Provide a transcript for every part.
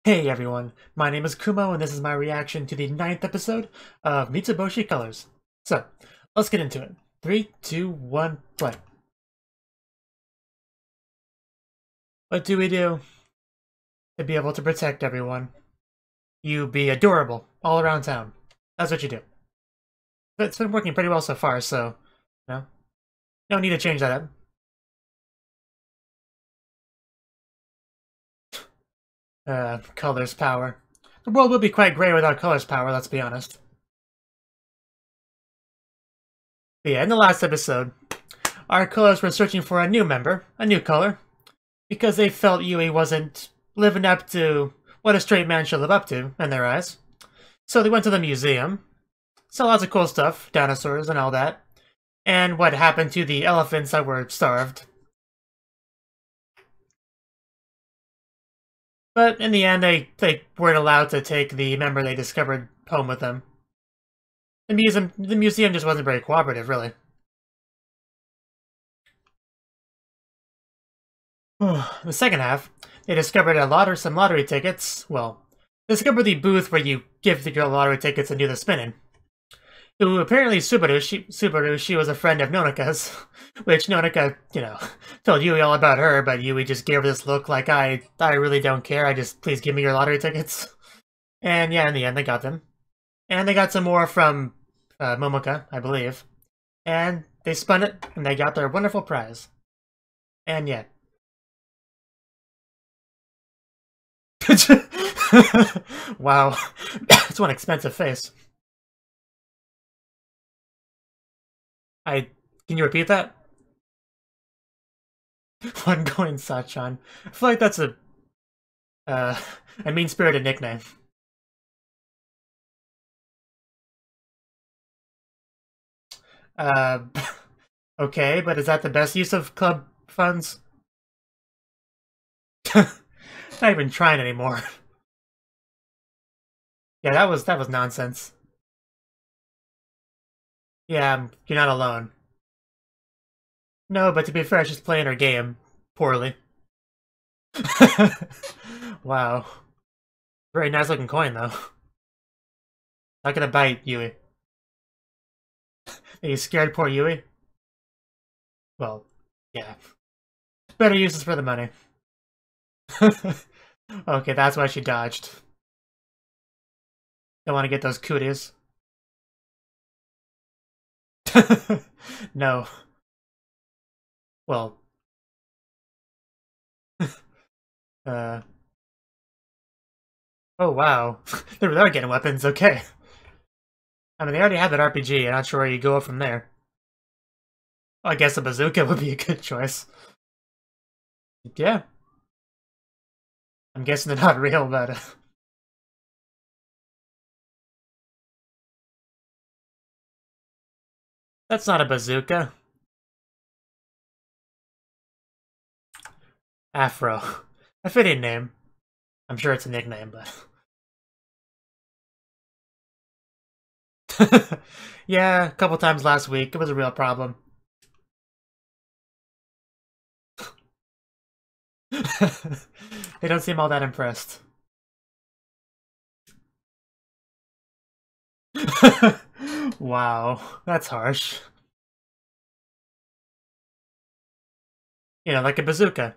Hey everyone, my name is Kumo and this is my reaction to the 9th episode of Mitsuboshi Colors. So, let's get into it. 3, 2, 1, play. What do we do to be able to protect everyone? You be adorable all around town. That's what you do. But it's been working pretty well so far, so, no need to change that up. Colors power. The world would be quite grey without colors power, let's be honest. But yeah, in the last episode, our colors were searching for a new member, a new color, because they felt Yui wasn't living up to what a straight man should live up to, in their eyes. So they went to the museum, saw lots of cool stuff, dinosaurs and all that, and what happened to the elephants that were starved. But in the end, they weren't allowed to take the member they discovered home with them. The museum just wasn't very cooperative, really. The second half, they discovered some lottery tickets. Well, discovered the booth where you give the girl lottery tickets and do the spinning. Who apparently Subaru, she was a friend of Nonika's, which Nonika, told Yui all about her, but Yui just gave her this look like, I really don't care, please give me your lottery tickets. And yeah, in the end, they got them. And they got some more from Momoka, I believe. And they spun it, and they got their wonderful prize. And yeah. Wow, that's one expensive face. Can you repeat that? One going Sachan. I feel like that's a mean-spirited nickname. Uh, okay, but is that the best use of club funds? Not even trying anymore. Yeah, that was nonsense. Yeah, you're not alone. No, but to be fair, she's playing her game poorly. Wow. Very nice looking coin, though. Not gonna bite, Yui. Are you scared, poor Yui? Well, yeah. Better uses for the money. Okay, that's why she dodged. Don't want to get those cooties. No. Well. Oh wow. They're getting weapons, okay. I mean, they already have that RPG, I'm not sure where you go from there. Well, I guess a bazooka would be a good choice. Yeah. I'm guessing they're not real, but... That's not a bazooka. Afro. A fitting name. I'm sure it's a nickname, but... Yeah, a couple times last week. It was a real problem. They don't seem all that impressed. Wow, that's harsh. Like a bazooka.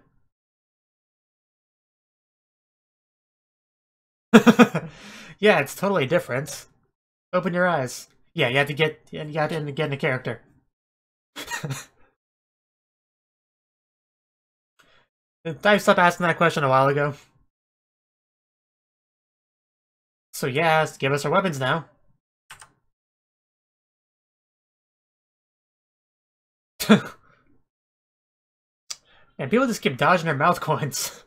Yeah, it's totally different. Open your eyes. Yeah, you have to get in a character. I stopped asking that question a while ago. So yes, give us our weapons now. And people just keep dodging their mouth coins.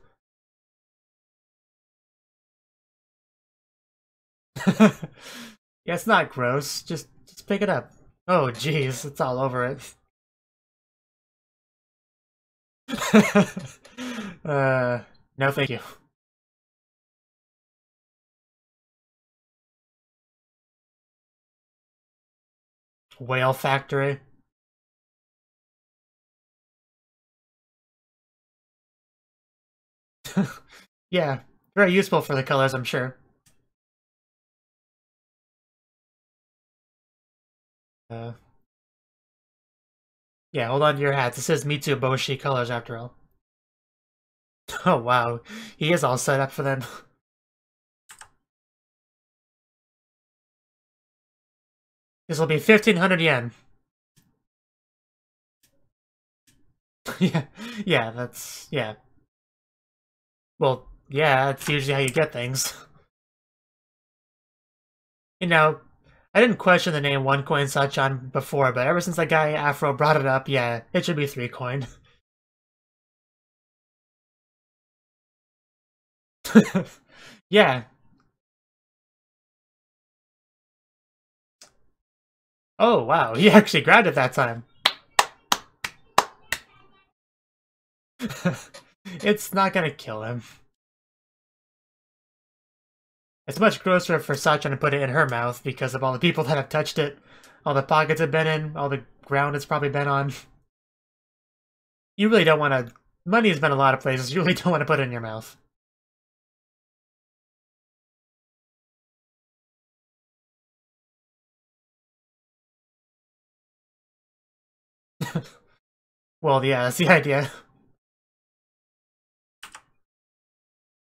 Yeah, it's not gross. Just pick it up. Oh jeez, it's all over it. No thank you. Whale factory. Yeah, Very useful for the colors, I'm sure. Yeah, hold on to your hats. This is Mitsuboshi Colors after all. Oh wow, he is all set up for them. This will be 1,500 yen. yeah, that's, yeah. Well, yeah, that's usually how you get things. You know, I didn't question the name 1 coin Sachan before, but ever since that guy Afro brought it up, yeah, it should be 3 coin. Yeah. Oh, wow, he actually grabbed it that time. It's not gonna kill him. It's much grosser for Sachan to put it in her mouth because of all the people that have touched it, all the pockets it's been in, all the ground it's probably been on. You really don't want to... Money has been a lot of places, you really don't want to put it in your mouth. Well, yeah, that's the idea.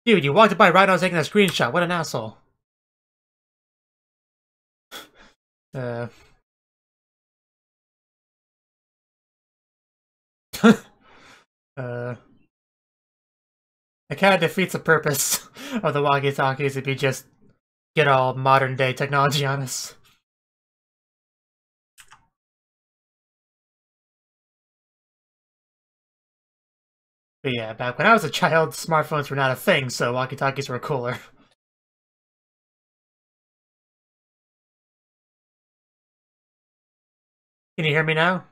Dude, you walked by right when I was taking a screenshot. What an asshole. uh... It kind of defeats the purpose of the walkie-talkies if you just get all modern-day technology on us. But yeah, back when I was a child, smartphones were not a thing, so walkie-talkies were cooler. Can you hear me now?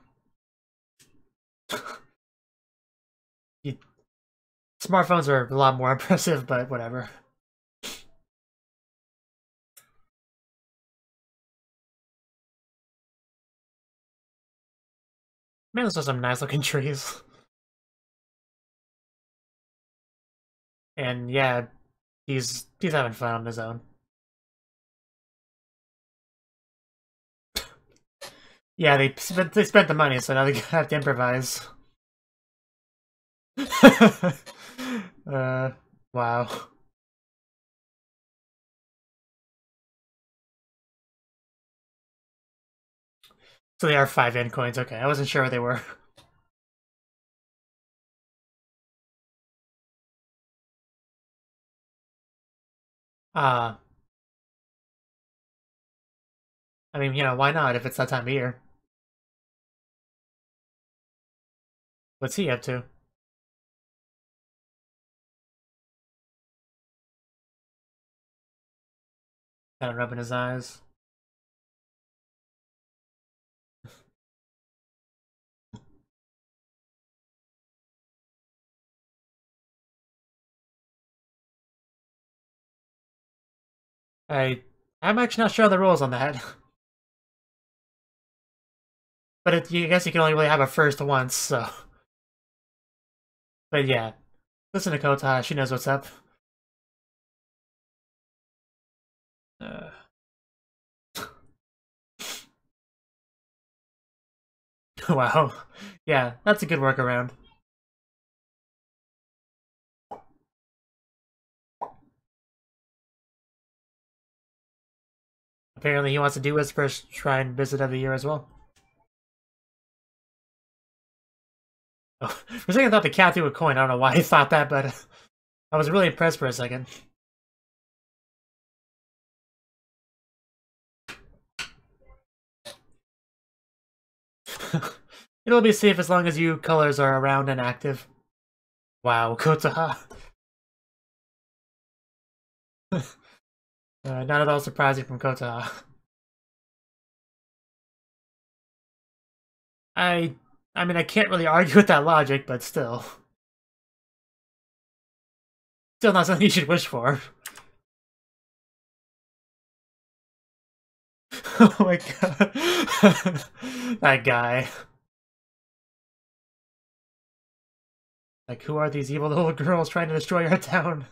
Smartphones are a lot more impressive, but whatever. Man, those are some nice looking trees. And yeah, he's having fun on his own. Yeah, they spent the money, so now they have to improvise. Wow. So they are 5 yen coins. Okay, I wasn't sure what they were. I mean, you know, why not if it's that time of year? What's he up to? Kind of rubbing his eyes. I'm actually not sure of the rules on that. But I guess you can only really have a first once, so... But yeah, listen to Kota, she knows what's up. Wow. Yeah, that's a good workaround. Apparently he wants to do his first shrine visit of the year as well. Oh, for a second I thought the cat threw a coin. I don't know why he thought that, but I was really impressed for a second. It'll be safe as long as you colors are around and active. Wow, Kota. Not at all surprising from Kota. I mean, I can't really argue with that logic, but still. Still not something you should wish for. Oh my god. That guy. Like, who are these evil little girls trying to destroy our town?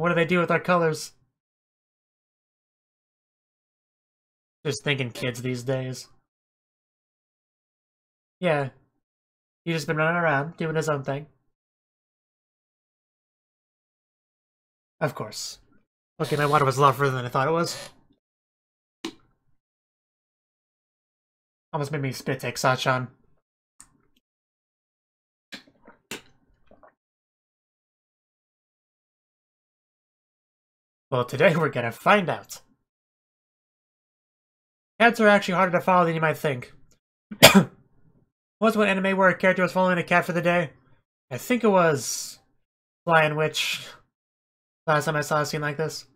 What do they do with our colors? Just thinking kids these days. Yeah. He's just been running around, doing his own thing. Of course. Okay, my water was a lot further than I thought it was. Almost made me spit take Sachan. Well, today we're gonna find out. Cats are actually harder to follow than you might think. Was one anime where a character was following a cat for the day? I think it was Lion Witch. Last time I saw a scene like this.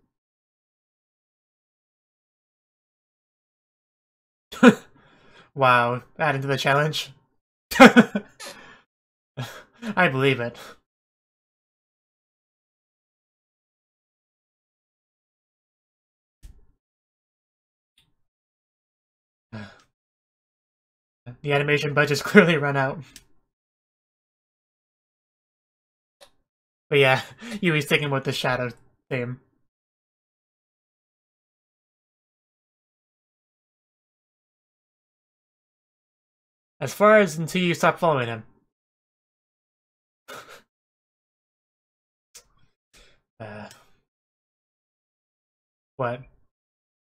Wow, adding to the challenge. I believe it. The animation budget's clearly run out. But yeah, Yui's sticking with the shadow theme. As far as until you stop following him. What?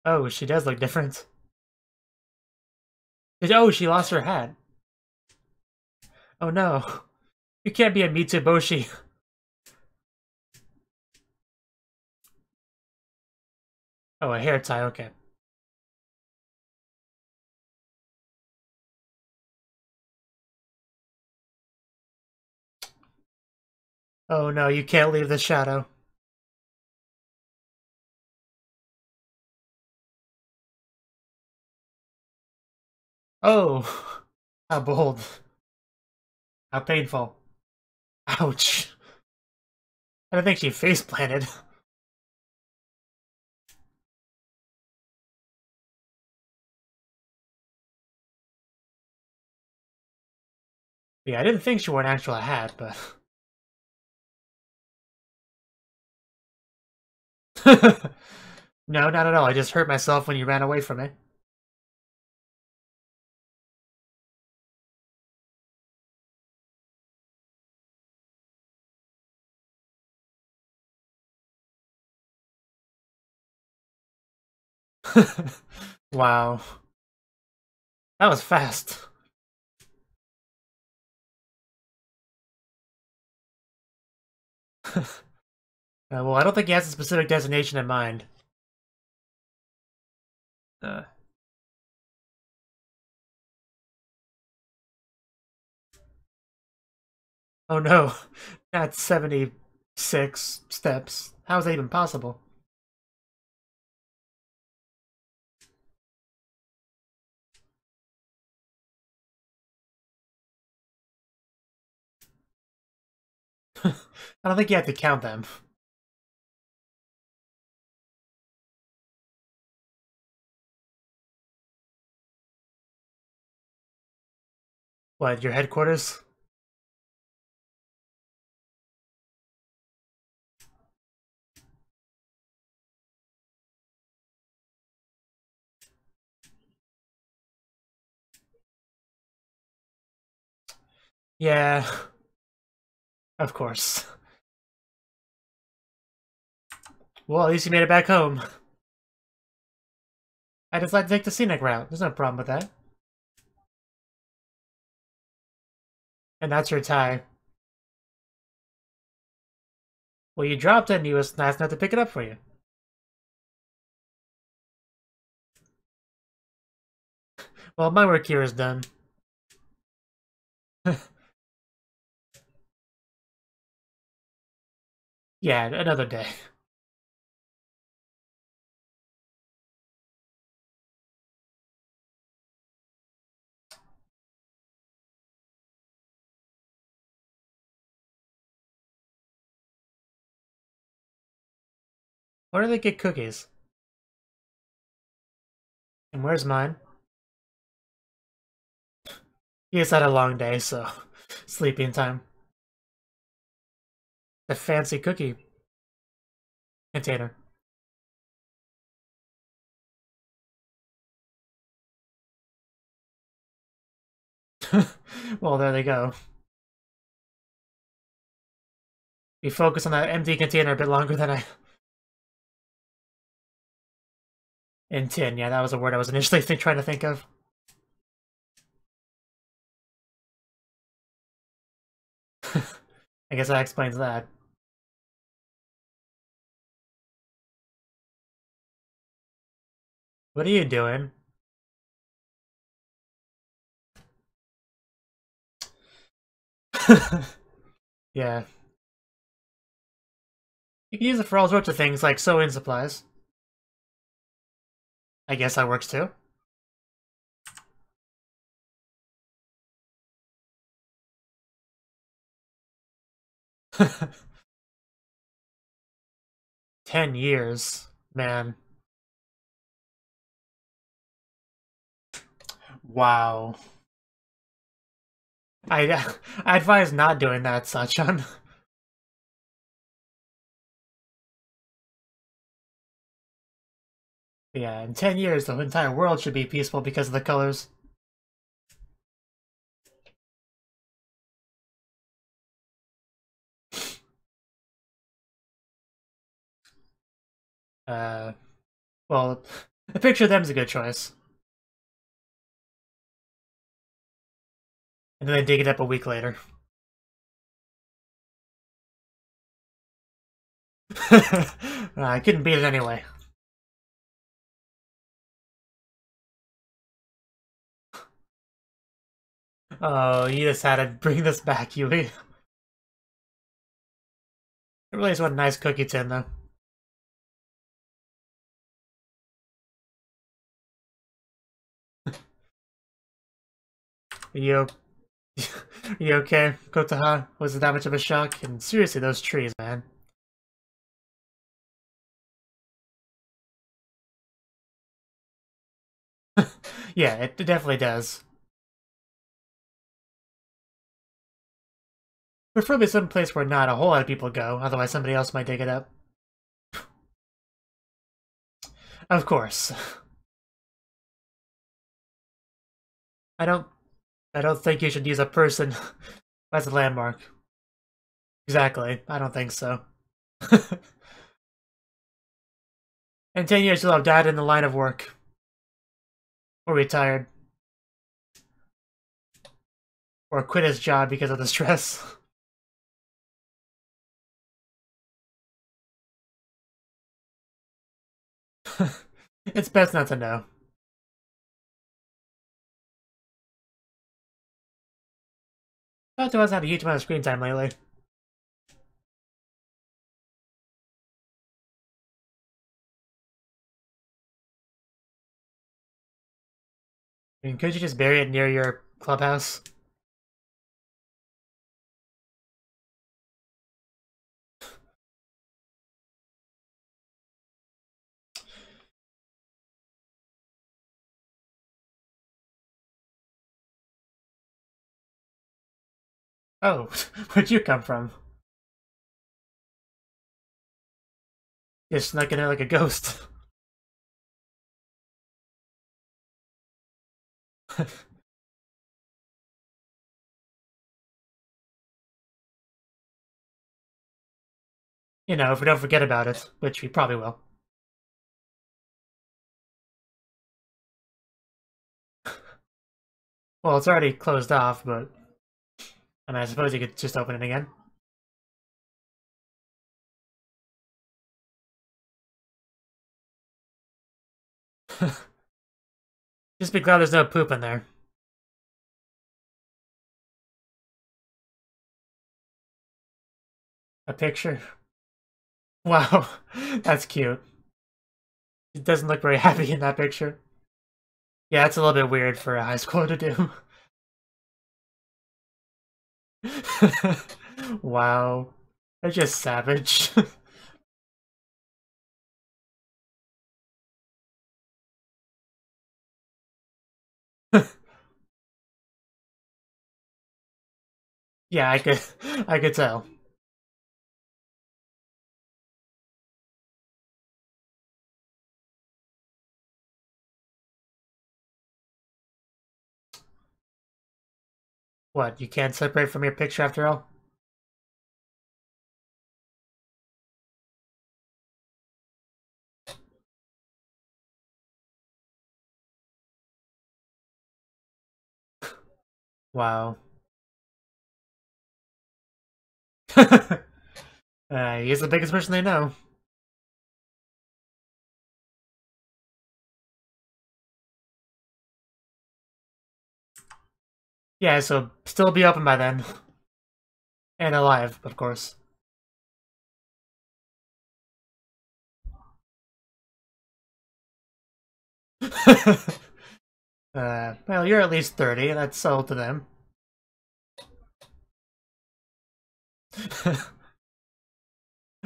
Oh, she does look different. Oh, she lost her hat. Oh no. You can't be a Mitsuboshi. Oh, a hair tie, okay. Oh no, you can't leave the shadow. Oh, how bold. How painful. Ouch. I don't think she face planted. Yeah, I didn't think she wore an actual hat, but... No, not at all. I just hurt myself when you ran away from me. Wow. That was fast. Well, I don't think he has a specific destination in mind. Oh no, that's 76 steps. How is that even possible? I don't think you have to count them. What, your headquarters? Yeah, of course. Well, at least you made it back home. I decided to take the scenic route. There's no problem with that. And that's your tie. Well, you dropped it and he was nice enough to pick it up for you. Well, my work here is done. Yeah, another day. Where do they get cookies? And where's mine? He just had a long day, so sleeping time. The fancy cookie. container. Well, there they go. We focus on that empty container a bit longer than I... In tin, yeah, that was a word I was initially trying to think of. I guess that explains that. What are you doing? Yeah. You can use it for all sorts of things, like sewing supplies. I guess that works too. $10, man. Wow. I advise not doing that, Sachan. Yeah, in 10 years, the entire world should be peaceful because of the colors. Well, a picture of them's a good choice. And then they dig it up a week later. I couldn't beat it anyway. Oh, you just had to bring this back, Yui. It really is what a nice cookie tin, though. Are you, are you okay, Kotaha? Was it that much of a shock? And seriously, those trees, man. Yeah, it definitely does. Preferably some place where not a whole lot of people go, otherwise somebody else might dig it up. Of course. I don't I don't think you should use a person as a landmark. Exactly. I don't think so. In 10 years, you'll have died in the line of work. Or retired. Or quit his job because of the stress. It's best not to know. That hasn't had a huge amount of screen time lately. I mean, could you just bury it near your clubhouse? Oh, where'd you come from? You snuck in there like a ghost. You know, if we don't forget about it, which we probably will. Well, it's already closed off, but... I mean, I suppose you could just open it again. Just be glad there's no poop in there. A picture? Wow, that's cute. It doesn't look very happy in that picture. Yeah, it's a little bit weird for a high schooler to do. Wow. They're just savage. Yeah, I could tell. What, you can't separate from your picture after all? Wow. He's the biggest person they know. Yeah, so still be open by then. And alive, of course. Well, you're at least 30, that's sold to them.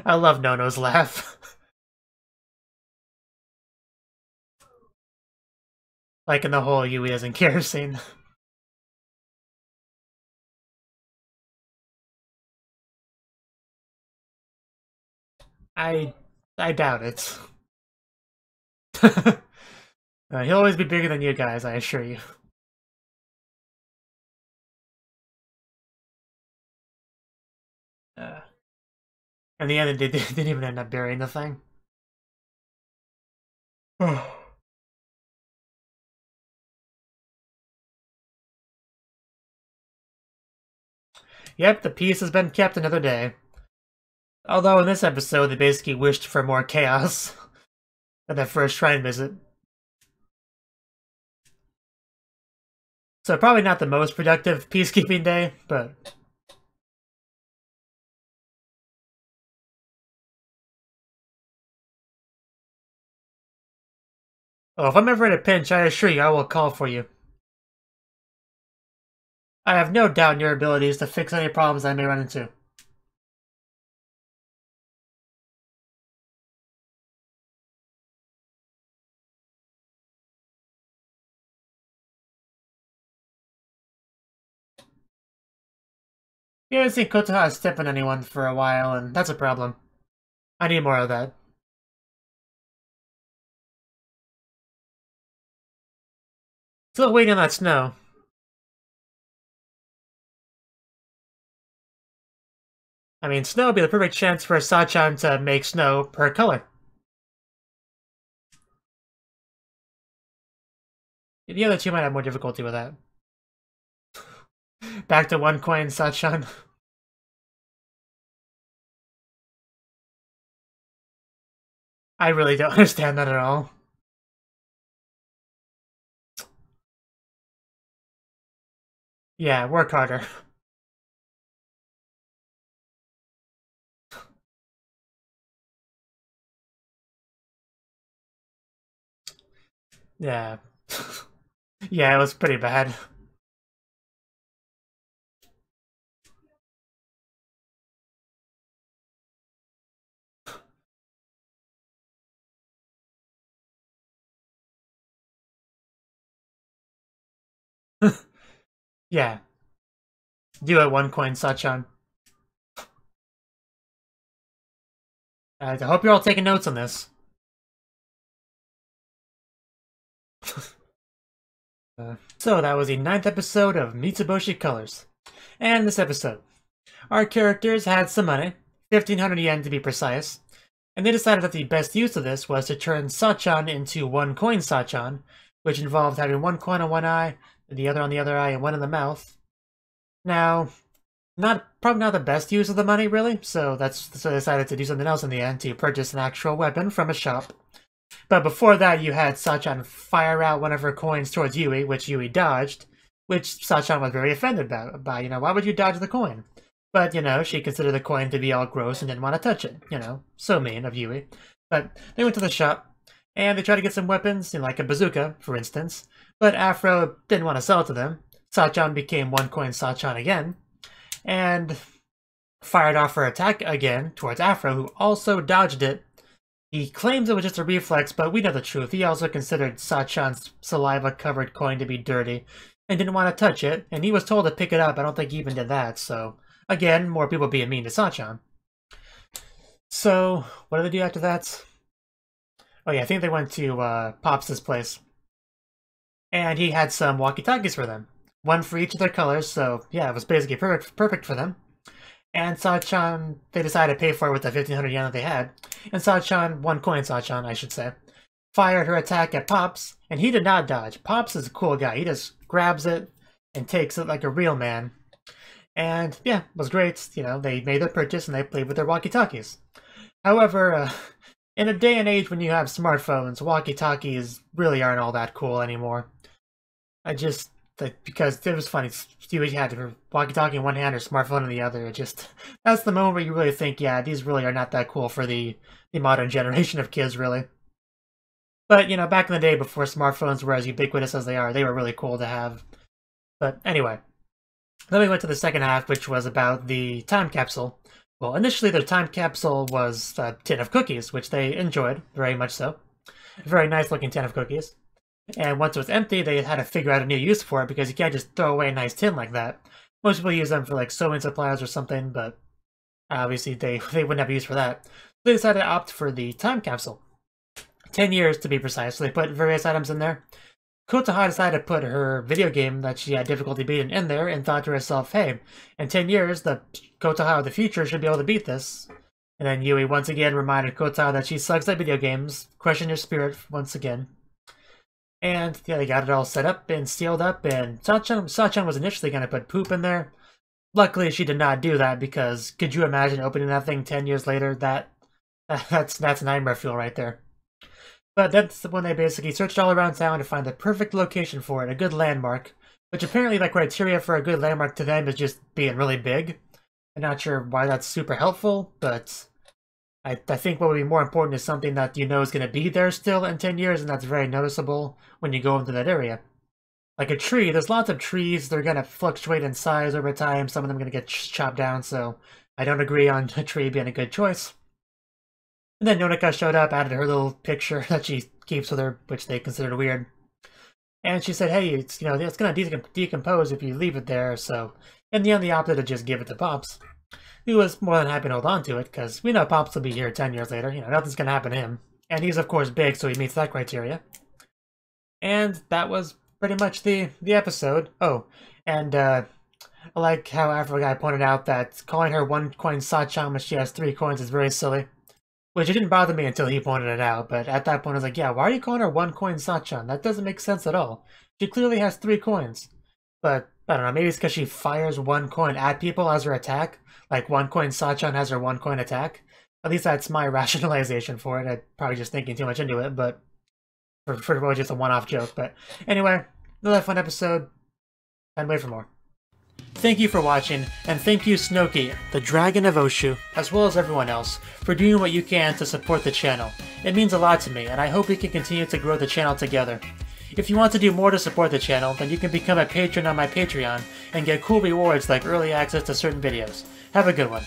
I love Nono's laugh. Like in the whole Yui doesn't care scene. I doubt it. He'll always be bigger than you guys, I assure you. In the end, they didn't even end up burying the thing. Yep, the peace has been kept another day. Although in this episode, they basically wished for more chaos at that first shrine visit. So probably not the most productive peacekeeping day, but... Oh, if I'm ever in a pinch, I assure you I will call for you. I have no doubt in your abilities to fix any problems I may run into. You haven't seen Kotoha step on anyone for a while, and that's a problem. I need more of that. Still waiting on that snow. I mean, snow would be the perfect chance for Sachan to make snow her color. The other two might have more difficulty with that. Back to 1 coin, Sachan. I really don't understand that at all. Yeah, work harder. Yeah. Yeah, it was pretty bad. Yeah. Do it 1 coin, Sachan. I hope you're all taking notes on this. So that was the 9th episode of Mitsuboshi Colors. And this episode, our characters had some money, 1,500 yen to be precise, and they decided that the best use of this was to turn Sachan into 1 coin Sachan, which involved having 1 coin on one eye, the other on the other eye, and 1 in the mouth. Now, probably not the best use of the money, really, so they decided to do something else in the end to purchase an actual weapon from a shop. But before that, you had Sachan fire out one of her coins towards Yui, which Yui dodged, which Sachan was very offended by. Why would you dodge the coin? But, she considered the coin to be all gross and didn't want to touch it. So mean of Yui. But they went to the shop, and they tried to get some weapons, like a bazooka, for instance. But Afro didn't want to sell it to them. Sachan became 1 coin Sachan again, and fired off her attack again towards Afro, who also dodged it. He claims it was just a reflex, but we know the truth. He also considered Sachan's saliva-covered coin to be dirty, and didn't want to touch it, and he was told to pick it up. I don't think he even did that, so... Again, more people being mean to Sachan. So, what did they do after that? Oh yeah, I think they went to Pops' place. And he had some walkie-talkies for them. one for each of their colors, so yeah, it was basically perfect for them. And Sachan, they decided to pay for it with the 1500 yen that they had. And Sachan, 1 coin Sachan, I should say, fired her attack at Pops, and he did not dodge. Pops is a cool guy. He just grabs it and takes it like a real man. And yeah, it was great. You know, they made their purchase and they played with their walkie-talkies. However, in a day and age when you have smartphones, walkie-talkies really aren't all that cool anymore. Because it was funny, you had her walkie-talkie in one hand, her smartphone in the other. That's the moment where you really think, yeah, these really are not that cool for the modern generation of kids, really. But, you know, back in the day before smartphones were as ubiquitous as they are, they were really cool to have. But anyway, then we went to the second half, which was about the time capsule. Well, initially their time capsule was a tin of cookies, which they enjoyed, very much so. A very nice looking tin of cookies. And once it was empty, they had to figure out a new use for it, because you can't just throw away a nice tin like that. Most people use them for like sewing supplies or something, but obviously they wouldn't have use for that. So they decided to opt for the time capsule. 10 years to be precise, so they put various items in there. Kotaha decided to put her video game that she had difficulty beating in there and thought to herself, hey, in 10 years, the Kotaha of the future should be able to beat this. And then Yui once again reminded Kotaha that she sucks at video games, questioned her spirit once again. And yeah, they got it all set up and sealed up, and Sachan was initially going to put poop in there. Luckily, she did not do that, because could you imagine opening that thing 10 years later? That's nightmare fuel right there. But that's when they basically searched all around town to find the perfect location for it, a good landmark, which apparently the criteria for a good landmark to them is just being really big. I'm not sure why that's super helpful, but I think what would be more important is something that you know is going to be there still in 10 years, and that's very noticeable when you go into that area. Like a tree, there's lots of trees, they're going to fluctuate in size over time, some of them are going to get chopped down, so I don't agree on a tree being a good choice. And then Nonika showed up, added her little picture that she keeps with her, which they considered weird. And she said, hey, it's going to decompose if you leave it there, so in the end they opted to just give it to Pops. He was more than happy to hold on to it, because we know Pops will be here 10 years later. You know, nothing's going to happen to him. And he's, of course, big, so he meets that criteria. And that was pretty much the episode. Oh, and I like how Afro Guy pointed out that calling her 1 coin Sachan when she has 3 coins is very silly. Which it didn't bother me until he pointed it out, but at that point I was like, yeah, why are you calling her 1 coin Sachan? That doesn't make sense at all. She clearly has 3 coins. But, I don't know, maybe it's because she fires 1 coin at people as her attack. Like 1 coin Sachan has her 1 coin attack. At least that's my rationalization for it. I'm probably just thinking too much into it, but for just a one-off joke. But anyway, another fun episode, and wait for more. Thank you for watching, and thank you Cnouki, the Dragon of Oshu, as well as everyone else, for doing what you can to support the channel. It means a lot to me, and I hope we can continue to grow the channel together. If you want to do more to support the channel, then you can become a patron on my Patreon, and get cool rewards like early access to certain videos. Have a good one.